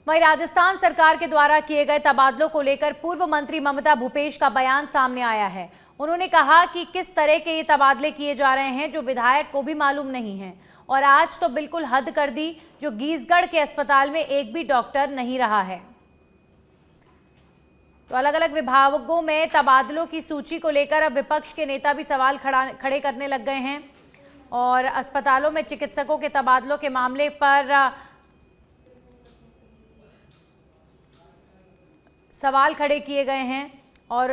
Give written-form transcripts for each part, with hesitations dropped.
वहीं राजस्थान सरकार के द्वारा किए गए तबादलों को लेकर पूर्व मंत्री ममता भूपेश का बयान सामने आया है। उन्होंने कहा कि किस तरह के ये तबादले किए जा रहे हैं जो विधायक को भी मालूम नहीं है, और आज तो बिल्कुल हद कर दी, जो गीसगढ़ के अस्पताल में एक भी डॉक्टर नहीं रहा है। तो अलग अलग विभागों में तबादलों की सूची को लेकर अब विपक्ष के नेता भी सवाल खड़े करने लग गए हैं, और अस्पतालों में चिकित्सकों के तबादलों के मामले पर सवाल खड़े किए गए हैं। और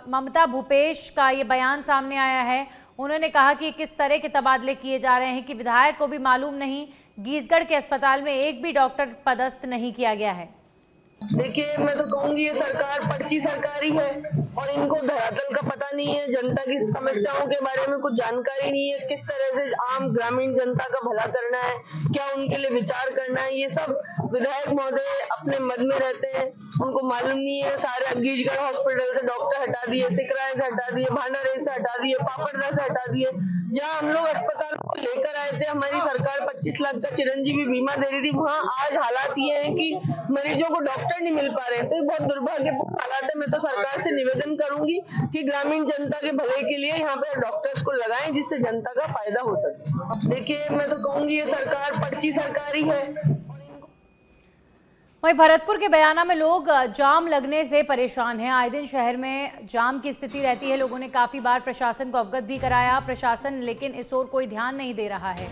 ममता भूपेश का ये बयान सामने आया है। उन्होंने कहा कि किस तरह के तबादले किए जा रहे हैं कि विधायक को भी मालूम नहीं, गीसगढ़ के अस्पताल में एक भी डॉक्टर पदस्थ नहीं किया गया है। देखिए, मैं तो कहूंगी ये सरकार पर्ची सरकारी है और इनको धरातल का पता नहीं है, जनता की समस्याओं के बारे में कुछ जानकारी नहीं है, किस तरह से आम ग्रामीण जनता का भला करना है, क्या उनके लिए विचार करना है, ये सब विधायक महोदय अपने मद में रहते हैं, उनको मालूम नहीं है। सारे गीसगढ़ हॉस्पिटल से डॉक्टर हटा दिए, सिकराय से हटा दिए, भांडारे से हटा दिए, पापड़दा से हटा दिए। जहाँ हम लोग अस्पताल को लेकर आए थे, हमारी सरकार 25 लाख का चिरंजीवी बीमा दे रही थी, वहाँ आज हालात ये है कि मरीजों को डॉक्टर नहीं मिल पा रहे हैं। तो ये बहुत दुर्भाग्यपूर्ण हालात है। मैं तो सरकार से निवेदन करूंगी कि ग्रामीण जनता के भले के लिए यहाँ पे डॉक्टर्स को लगाएं, जिससे जनता का फायदा हो सके। देखिए, मैं तो कहूंगी ये सरकार पर्ची सरकारी है। वहीं भरतपुर के बयाना में लोग जाम लगने से परेशान हैं। आए दिन शहर में जाम की स्थिति रहती है। लोगों ने काफ़ी बार प्रशासन को अवगत भी कराया, प्रशासन लेकिन इस ओर कोई ध्यान नहीं दे रहा है।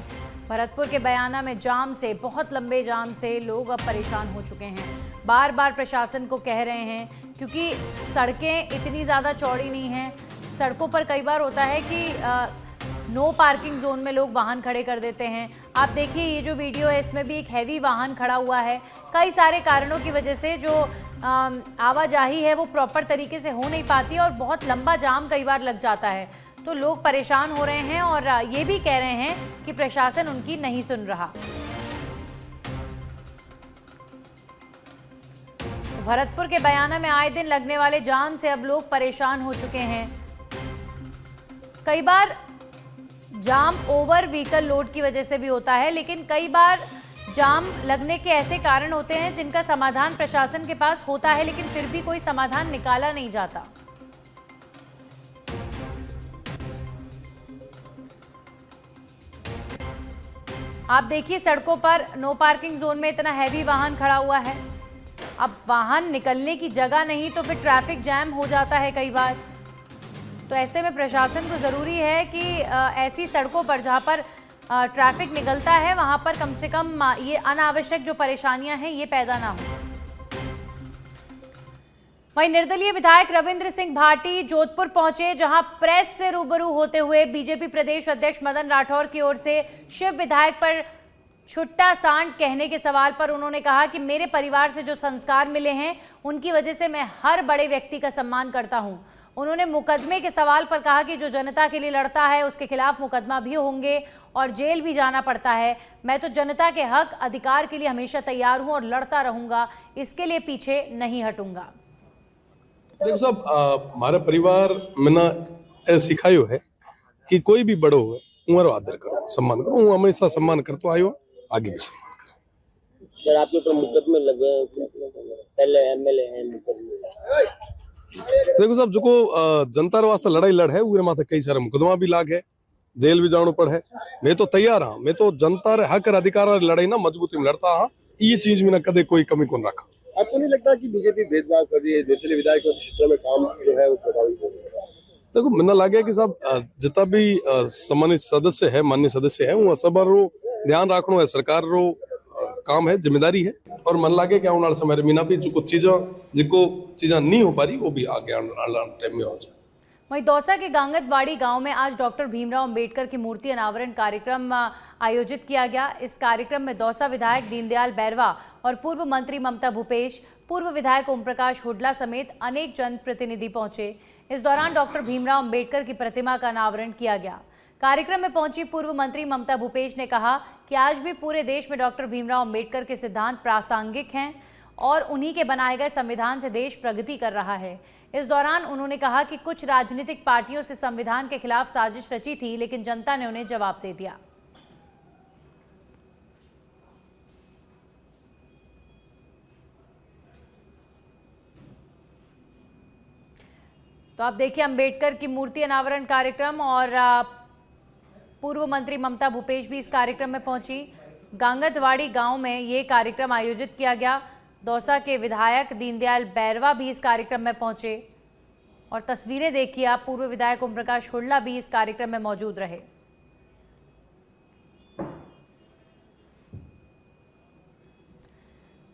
भरतपुर के बयाना में जाम से, बहुत लंबे जाम से लोग अब परेशान हो चुके हैं। बार बार प्रशासन को कह रहे हैं, क्योंकि सड़कें इतनी ज़्यादा चौड़ी नहीं हैं। सड़कों पर कई बार होता है कि नो पार्किंग जोन में लोग वाहन खड़े कर देते हैं। आप देखिए, ये जो वीडियो है इसमें भी एक हैवी वाहन खड़ा हुआ है। कई सारे कारणों की वजह से जो आवाजाही है वो प्रॉपर तरीके से हो नहीं पाती और बहुत लंबा जाम कई बार लग जाता है। तो लोग परेशान हो रहे हैं और ये भी कह रहे हैं कि प्रशासन उनकी नहीं सुन रहा। भरतपुर के बयाना में आए दिन लगने वाले जाम से अब लोग परेशान हो चुके हैं। कई बार जाम ओवर व्हीकल लोड की वजह से भी होता है, लेकिन कई बार जाम लगने के ऐसे कारण होते हैं जिनका समाधान प्रशासन के पास होता है, लेकिन फिर भी कोई समाधान निकाला नहीं जाता। आप देखिए, सड़कों पर नो पार्किंग जोन में इतना हैवी वाहन खड़ा हुआ है। अब वाहन निकलने की जगह नहीं तो फिर ट्रैफिक जैम हो जाता है कई बार। तो ऐसे में प्रशासन को ज़रूरी है कि ऐसी सड़कों पर जहां पर ट्रैफिक निकलता है वहां पर कम से कम ये अनावश्यक जो परेशानियां हैं ये पैदा ना हो। वहीं निर्दलीय विधायक रविंद्र सिंह भाटी जोधपुर पहुंचे, जहां प्रेस से रूबरू होते हुए बीजेपी प्रदेश अध्यक्ष मदन राठौर की ओर से शिव विधायक पर छुट्टा सांड कहने के सवाल पर उन्होंने कहा कि मेरे परिवार से जो संस्कार मिले हैं उनकी वजह से मैं हर बड़े व्यक्ति का सम्मान करता हूं। उन्होंने मुकदमे के सवाल पर कहा कि जो जनता के लिए लड़ता है उसके खिलाफ मुकदमा भी होंगे और जेल भी जाना पड़ता है। मैं तो जनता के हक अधिकार के लिए हमेशा तैयार हूं और लड़ता रहूंगा, इसके लिए पीछे नहीं हटूंगा। देखो साहब, हमारे परिवार में ना ऐसा सिखायो है कि कोई भी बड़ो है उम्र आदर करो, सम्मान करो। हूँ हमेशा सम्मान करते आयो, आगे भी सम्मान करो। सर, आपके ऊपर मुकदमे लगे, पहले एमएलए हैं मुकदमे। देखो साहब, जो जनता वास्ते लड़ाई लड़ है उरे माथे कई सारे मुकदमा भी लाग है, जेल भी जानो पड़ है। मैं तो तैयार हाँ, मैं तो जनता रे हक अधिकार लड़ाई ना मजबूती में लड़ता हाँ। ये चीज में ना कदे कोई कमी कौन रखा। आपको नहीं लगता कि बीजेपी भेदभाव कर रही है, निर्दलीय विधायक के क्षेत्र में काम जो है वो प्रभावित हो रहा है? देखो, मैंने लगे कि साहब जितना भी सम्मानित सदस्य है, माननीय सदस्य है, वो सब रो ध्यान रखना है, सरकार रो काम है, जिम्मेदारी है। और मन लगे कि आने वाले समय मीना भी जो कुछ चीज़ें नहीं हो पा रही वो भी आगे आने टाइम में हो जाए। वहीं दौसा के गांगतवाड़ी गांव में आज डॉक्टर भीमराव अंबेडकर की मूर्ति अनावरण कार्यक्रम आयोजित किया गया। इस कार्यक्रम में दौसा विधायक दीनदयाल बैरवा और पूर्व मंत्री ममता भूपेश, पूर्व विधायक ओम प्रकाश हुड्डा समेत अनेक जनप्रतिनिधि पहुंचे। इस दौरान डॉक्टर भीमराव अंबेडकर की प्रतिमा का अनावरण किया गया। कार्यक्रम में पहुंची पूर्व मंत्री ममता भूपेश ने कहा कि आज भी पूरे देश में डॉक्टर भीमराव अंबेडकर के सिद्धांत प्रासंगिक हैं और उन्हीं के बनाए गए संविधान से देश प्रगति कर रहा है। इस दौरान उन्होंने कहा कि कुछ राजनीतिक पार्टियों से संविधान के खिलाफ साजिश रची थी, लेकिन जनता ने उन्हें जवाब दे दिया। तो आप देखिए अंबेडकर की मूर्ति अनावरण कार्यक्रम और पूर्व मंत्री ममता भूपेश भी इस कार्यक्रम में पहुंची। गांगतवाड़ी गांव में ये कार्यक्रम आयोजित किया गया। दौसा के विधायक दीनदयाल बैरवा भी इस कार्यक्रम में पहुंचे और तस्वीरें देखिए आप, पूर्व विधायक ओम प्रकाश हुड्डा भी इस कार्यक्रम में मौजूद रहे।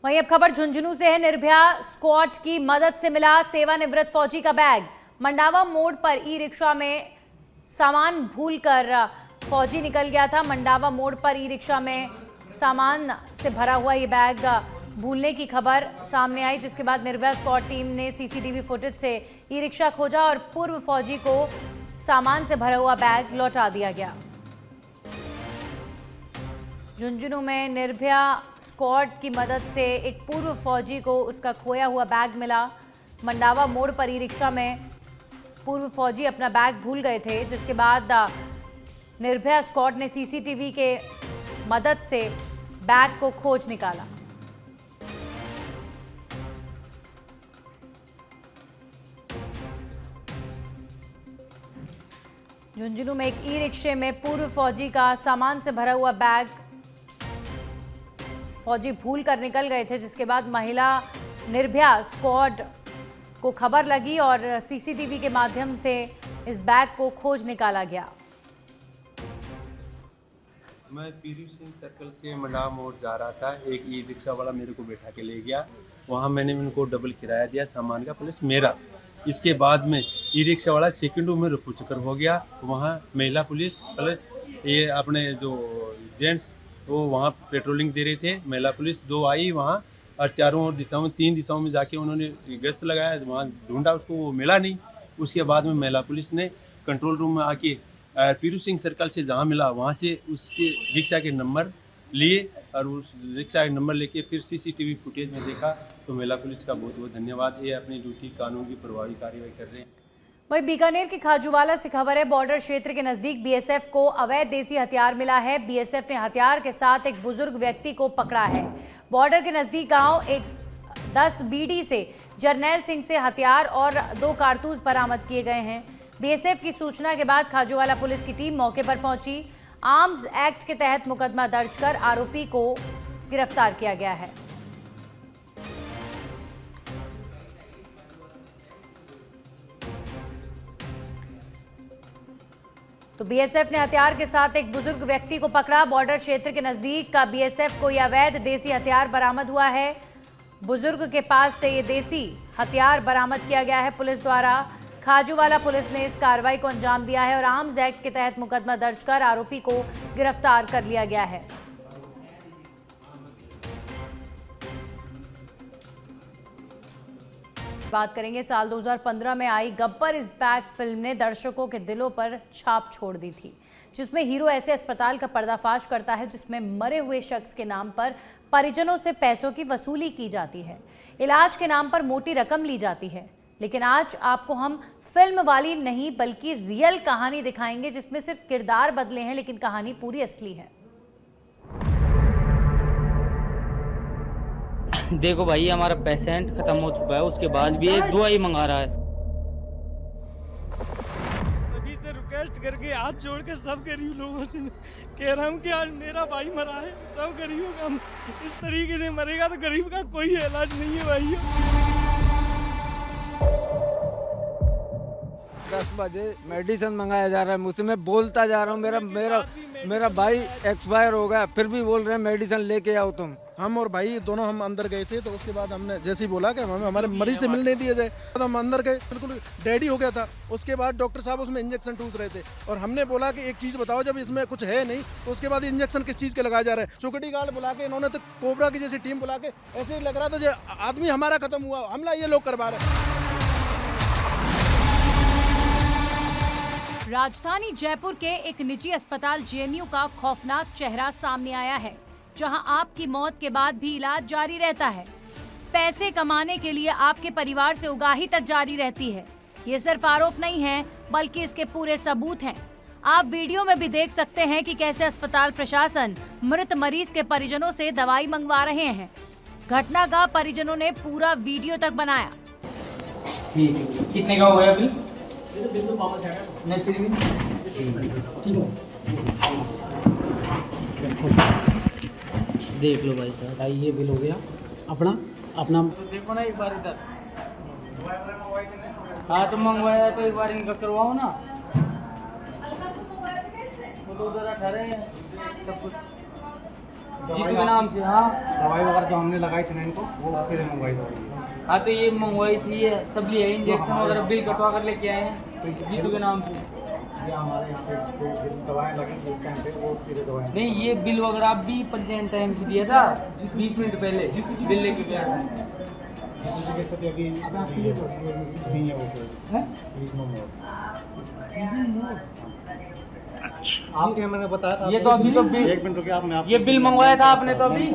वहीं अब खबर झुंझुनू से है। निर्भया स्क्वाड की मदद से मिला सेवानिवृत्त फौजी का बैग। मंडावा मोड़ पर ई रिक्शा में सामान भूलकर फौजी निकल गया था। मंडावा मोड़ पर ई रिक्शा में सामान से भरा हुआ ये बैग भूलने की खबर सामने आई, जिसके बाद निर्भया स्क्वाड टीम ने सीसीटीवी फुटेज से ई रिक्शा खोजा और पूर्व फौजी को सामान से भरा हुआ बैग लौटा दिया गया। झुंझुनू में निर्भया स्क्वाड की मदद से एक पूर्व फौजी को उसका खोया हुआ बैग मिला। मंडावा मोड़ पर ई रिक्शा में पूर्व फौजी अपना बैग भूल गए थे, जिसके बाद निर्भया स्क्वाड ने सीसीटीवी के मदद से बैग को खोज निकाला। झुंझुनू में एक ई रिक्शे में पूर्व फौजी का सामान से भरा हुआ बैग फौजी भूल कर निकल गए थे, जिसके बाद महिला निर्भया स्क्वाड को खबर लगी और सीसीटीवी के माध्यम से इस बैग को खोज निकाला गया। मैं पीरी सिंह सर्कल से मंडावा मोड़ जा रहा था। एक ई रिक्शा वाला मेरे को बैठा के ले गया। वहाँ मैंने उनको डबल किराया दिया सामान का प्लस मेरा। इसके बाद में ई रिक्शा वाला सेकंडों में रुपू चक्कर हो गया। वहाँ महिला पुलिस प्लस ये अपने जो जेंट्स वो वहाँ पेट्रोलिंग दे रहे थे। महिला पुलिस 2 आई वहाँ और चारों ओर दिशाओं में 3 दिशाओं में जाके उन्होंने गश्त लगाया। वहाँ ढूंढा, उसको वो मिला नहीं। उसके बाद में महिला पुलिस ने कंट्रोल रूम में आके पीरू सिंह सर्कल से जहाँ मिला वहाँ से उसके रिक्शा के नंबर लिए और उस रिक्शा के नंबर लेके फिर सीसीटीवी फुटेज में देखा। तो महिला पुलिस का बहुत बहुत धन्यवाद। ये अपनी ड्यूटी कानून की प्रभावी कार्रवाई कर रहे हैं। वहीं बीकानेर के खाजूवाला से खबर है, बॉर्डर क्षेत्र के नजदीक बीएसएफ को अवैध देसी हथियार मिला है। बीएसएफ ने हथियार के साथ एक बुजुर्ग व्यक्ति को पकड़ा है। बॉर्डर के नजदीक गांव 10 बीडी से जरनैल सिंह से हथियार और 2 कारतूस बरामद किए गए हैं। बीएसएफ की सूचना के बाद खाजूवाला पुलिस की टीम मौके पर पहुंची। आर्म्स एक्ट के तहत मुकदमा दर्ज कर आरोपी को गिरफ्तार किया गया है। तो बीएसएफ ने हथियार के साथ एक बुजुर्ग व्यक्ति को पकड़ा। बॉर्डर क्षेत्र के नजदीक का बीएसएफ को यह अवैध देसी हथियार बरामद हुआ है। बुजुर्ग के पास से ये देसी हथियार बरामद किया गया है पुलिस द्वारा। खाजूवाला पुलिस ने इस कार्रवाई को अंजाम दिया है और आर्म्स एक्ट के तहत मुकदमा दर्ज कर आरोपी को गिरफ्तार कर लिया गया है। बात करेंगे, साल 2015 में आई गब्बर इज बैक फिल्म ने दर्शकों के दिलों पर छाप छोड़ दी थी, जिसमें हीरो ऐसे अस्पताल का पर्दाफाश करता है जिसमें मरे हुए शख्स के नाम पर परिजनों से पैसों की वसूली की जाती है। इलाज के नाम पर मोटी रकम ली जाती है। लेकिन आज आपको हम फिल्म वाली नहीं बल्कि रियल कहानी दिखाएंगे, जिसमें सिर्फ किरदार बदले हैं लेकिन कहानी पूरी असली है। देखो भाई, हमारा पेशेंट खत्म हो चुका है, उसके बाद भी एक दुआ ही मंगा रहा है। सभी से रिक्वेस्ट करके हाथ जोड़ के सब गरीब लोगों से कह रहा हूँ कि आज मेरा भाई मरा है। सब गरीबों का इस तरीके से मरेगा तो गरीब का कोई इलाज नहीं है भाई। 10 बजे मेडिसिन मंगाया जा रहा है, मुझसे मैं बोलता जा रहा हूँ मेरा भाई एक्सपायर हो गया, फिर भी बोल रहे हैं मेडिसिन लेके आओ तुम। हम और भाई दोनों हम अंदर गए थे, तो उसके बाद हमने जैसे ही बोला कि हमें हमारे मरीज से मिलने दिया जाए, तो हम अंदर गए, बिल्कुल डेडी हो गया था। उसके बाद डॉक्टर साहब उसमें इंजेक्शन ठूस रहे थे और हमने बोला कि एक चीज़ बताओ, जब इसमें कुछ है नहीं तो उसके बाद इंजेक्शन किस चीज़ के लगाया जा रहा है। सिक्योरिटी गार्ड बुला के इन्होंने तो कोबरा की जैसी टीम बुला के ऐसे लग रहा था जो आदमी हमारा खत्म हुआ, हमला ये लोग करवा रहे। राजधानी जयपुर के एक निजी अस्पताल जेएनयू का खौफनाक चेहरा सामने आया है, जहां आपकी मौत के बाद भी इलाज जारी रहता है। पैसे कमाने के लिए आपके परिवार से उगाही तक जारी रहती है। ये सिर्फ आरोप नहीं है, बल्कि इसके पूरे सबूत हैं। आप वीडियो में भी देख सकते हैं कि कैसे अस्पताल प्रशासन मृत मरीज के परिजनों से दवाई मंगवा रहे हैं। घटना का परिजनों ने पूरा वीडियो तक बनाया। ठीक है, कितने का हो गया बिल? देख लो भाई साहब, भाई ये बिल हो गया अपना अपना। देखो ना एक बार इधर। हाँ तो मंगवाया तो एक बार इनका करवाओ ना। वो तो उधर ठहरे हैं सब कुछ जीतू के नाम से। हाँ दवाई वगैरह जो हमने लगाई थी ना इनको, वो फिर मंगवाई दवाई। हाँ तो ये मंगवाई थी ये सब लिए इंजेक्शन वगैरह बिल कटवा कर लेके आए हैं जीतू के नाम से। ये हमारे यहाँ पे जो दवाएं लगी उस टाइम पे वो फिर दवाएं। नहीं ये बिल वगैरह भी पंचायत टाइम से दिया था 20 मिनट पहले बिल लेके गया था। अभी नहीं है वो आपके मैंने बताया था। ये तो अभी तो बिल, एक मिनट रुकिए, आपने ये बिल मंगवाया था आपने तो अभी।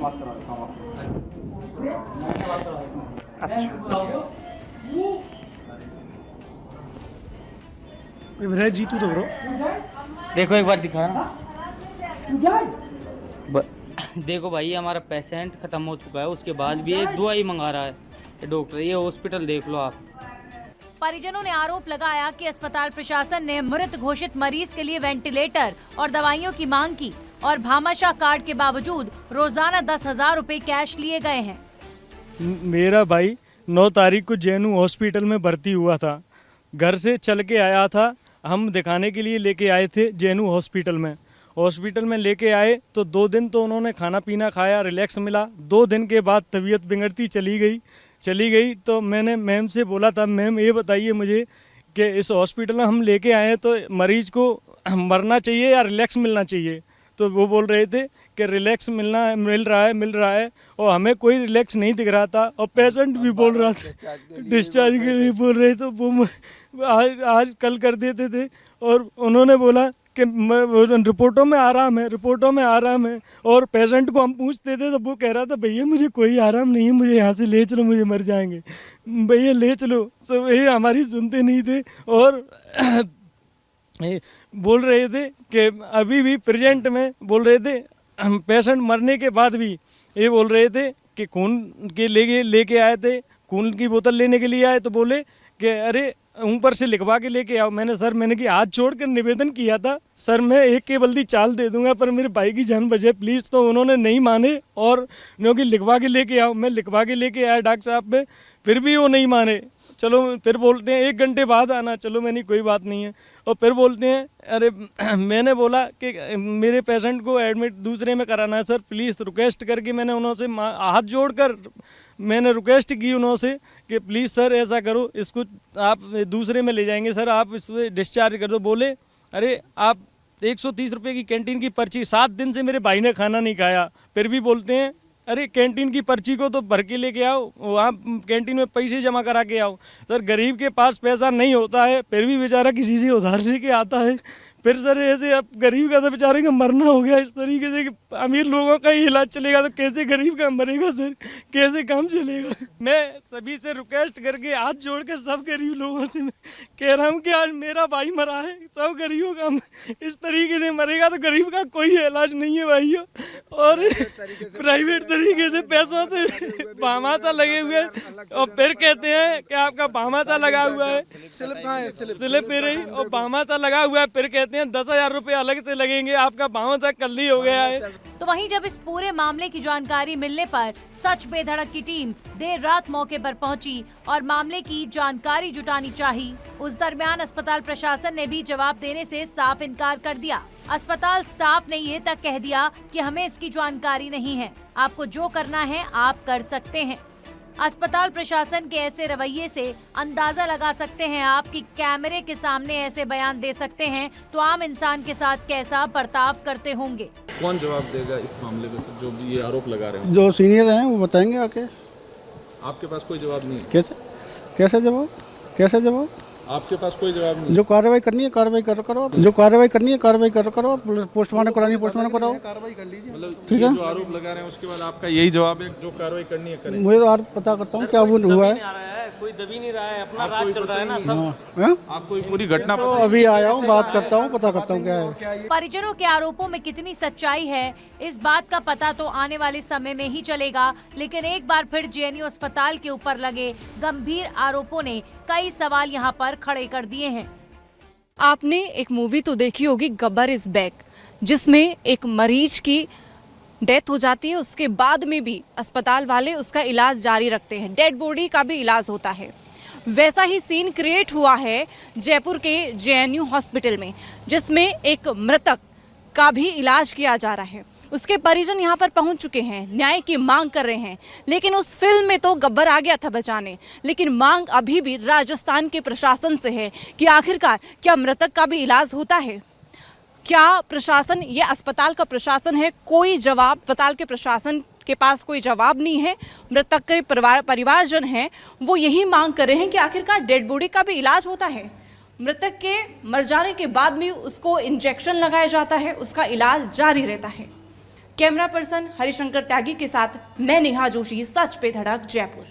जीतू तो ब्रो देखो एक बार दिखा ना। देखो भाई हमारा पेशेंट खत्म हो चुका है, उसके बाद भी ये दवाई मंगा रहा है डॉक्टर। ये हॉस्पिटल देख लो आप। परिजनों ने आरोप लगाया कि अस्पताल प्रशासन ने मृत घोषित मरीज के लिए वेंटिलेटर और दवाइयों की मांग की और भामाशाह कार्ड के बावजूद रोजाना 10,000 रुपए कैश लिए गए हैं। मेरा भाई 9 तारीख को जेएनयू हॉस्पिटल में भर्ती हुआ था। घर से चल के आया था, हम दिखाने के लिए लेके आए थे जेएनयू हॉस्पिटल में लेके आए तो 2 दिन तो उन्होंने खाना पीना खाया, रिलैक्स मिला। 2 दिन के बाद तबीयत बिगड़ती चली गई तो मैंने मैम से बोला था, मैम ये बताइए मुझे कि इस हॉस्पिटल में हम लेके आए हैं तो मरीज को मरना चाहिए या रिलैक्स मिलना चाहिए। तो वो बोल रहे थे कि रिलैक्स मिल रहा है और हमें कोई रिलैक्स नहीं दिख रहा था। और पेशेंट भी बोल रहा था डिस्चार्ज के लिए बोल रहे तो वो आज कल कर देते थे। और उन्होंने बोला कि रिपोर्टों में आराम है और पेशेंट को हम पूछते थे तो वो कह रहा था भैया मुझे कोई आराम नहीं है, मुझे यहाँ से ले चलो, मुझे मर जाएंगे, भैया ले चलो। सब ये हमारी सुनते नहीं थे और बोल रहे थे कि अभी भी प्रेजेंट में बोल रहे थे पेशेंट मरने के बाद भी ये बोल रहे थे कि खून के लेके आए थे, खून की बोतल लेने के लिए आए तो बोले कि अरे ऊपर से लिखवा के लेके आओ। मैंने कि हाथ जोड़कर निवेदन किया था सर मैं एक के बल्दी चाल दे दूंगा पर मेरे भाई की जान बचे प्लीज़। तो उन्होंने नहीं माने और क्योंकि लिखवा के लेके आओ, मैं लिखवा के लेके आया डॉक्टर साहब पे, फिर भी वो नहीं माने। चलो फिर बोलते हैं 1 घंटे बाद आना, चलो मैंने कोई बात नहीं है। और फिर बोलते हैं अरे मैंने बोला कि मेरे पेशेंट को एडमिट दूसरे में कराना है सर प्लीज़, रिक्वेस्ट करके मैंने उन्होंने हाथ जोड़कर मैंने रिक्वेस्ट की उन्होंने कि प्लीज़ सर ऐसा करो, इसको आप दूसरे में ले जाएंगे सर, आप इसमें डिस्चार्ज कर दो। बोले अरे आप 130 रुपये की कैंटीन की पर्ची, 7 दिन से मेरे भाई ने खाना नहीं खाया, फिर भी बोलते हैं अरे कैंटीन की पर्ची को तो भर के लेके आओ, वहाँ कैंटीन में पैसे जमा करा के आओ। सर गरीब के पास पैसा नहीं होता है फिर भी बेचारा किसी से उधार लेके आता है। फिर सर ऐसे अब गरीब का तो बेचारे का मरना हो गया इस तरीके से कि अमीर लोगों का ही इलाज चलेगा तो कैसे गरीब का मरेगा सर, कैसे काम चलेगा। मैं सभी से रिक्वेस्ट करके हाथ जोड़कर सब गरीब लोगों से मैं कह रहा हूँ कि आज मेरा भाई मरा है, सब गरीबों का इस तरीके से मरेगा तो गरीब का कोई इलाज नहीं है भाइयों। और प्राइवेट तरीके से पैसों से भामाशाह लगे हुए और फिर कहते हैं कि आपका भामाशाह लगा हुआ है, स्लिप पे रही और भामाशाह लगा हुआ है, फिर कहते हैं 10,000 रुपये अलग से लगेंगे, आपका भामाशाह कल ही हो गया है। तो वहीं जब इस पूरे मामले की जानकारी मिलने पर सच बेधड़क की टीम देर रात मौके पर पहुंची और मामले की जानकारी जुटानी चाहिए। उस दरमियान अस्पताल प्रशासन ने भी जवाब देने से साफ इनकार कर दिया। अस्पताल स्टाफ ने ये तक कह दिया कि हमें इसकी जानकारी नहीं है, आपको जो करना है आप कर सकते हैं। अस्पताल प्रशासन के ऐसे रवैये से अंदाजा लगा सकते हैं आप कि कैमरे के सामने ऐसे बयान दे सकते हैं तो आम इंसान के साथ कैसा बर्ताव करते होंगे। कौन जवाब देगा इस मामले में जो भी ये आरोप लगा रहे हैं? जो सीनियर हैं वो बताएंगे आके। आपके पास कोई जवाब नहीं? कैसे जवाब आपके पास कोई जवाब नहीं? जो कार्रवाई करनी है कार्रवाई करो, जो कार्रवाई करनी है कार्रवाई करो, पोस्टमार्टम करानी है पोस्टमार्टम कराओ, कार्रवाई कर लीजिए। मतलब ठीक है, जो आरोप लगा रहे हैं उसके बाद आपका यही जवाब है जो कार्रवाई करनी है करें। मुझे तो आज पता करता हूँ क्या वो हुआ है, कोई दबी नहीं रहा है, अपना राज चल रहा है ना सब। आपको पूरी घटना तो अभी आया हूँ, बात करता हूँ, पता करता हूँ क्या है। परिजनों के आरोपों में कितनी सच्चाई है इस बात का पता तो आने वाले समय में ही चलेगा, लेकिन एक बार फिर जेएनयू अस्पताल के ऊपर लगे गंभीर आरोपों ने कई सवाल यहाँ पर खड़े कर दिए हैं। आपने एक मूवी तो देखी होगी गब्बर इज बैक, जिसमें एक मरीज की डेथ हो जाती है, उसके बाद में भी अस्पताल वाले उसका इलाज जारी रखते हैं, डेड बॉडी का भी इलाज होता है। वैसा ही सीन क्रिएट हुआ है जयपुर के JNU हॉस्पिटल में, जिसमें एक मृतक का भी इलाज किया जा रहा है। उसके परिजन यहाँ पर पहुँच चुके हैं, न्याय की मांग कर रहे हैं। लेकिन उस फिल्म में तो गब्बर आ गया था बचाने, लेकिन मांग अभी भी राजस्थान के प्रशासन से है कि आखिरकार क्या मृतक का भी इलाज होता है? क्या प्रशासन, ये अस्पताल का प्रशासन है, कोई जवाब अस्पताल के प्रशासन के पास कोई जवाब नहीं है। मृतक के परिवारजन हैं, वो यही मांग कर रहे हैं कि आखिरकार डेड बॉडी का भी इलाज होता है। मृतक के मर जाने के बाद भी उसको इंजेक्शन लगाया जाता है, उसका इलाज जारी रहता है। कैमरा पर्सन हरिशंकर त्यागी के साथ मैं नेहा जोशी, सच पे धड़क, जयपुर।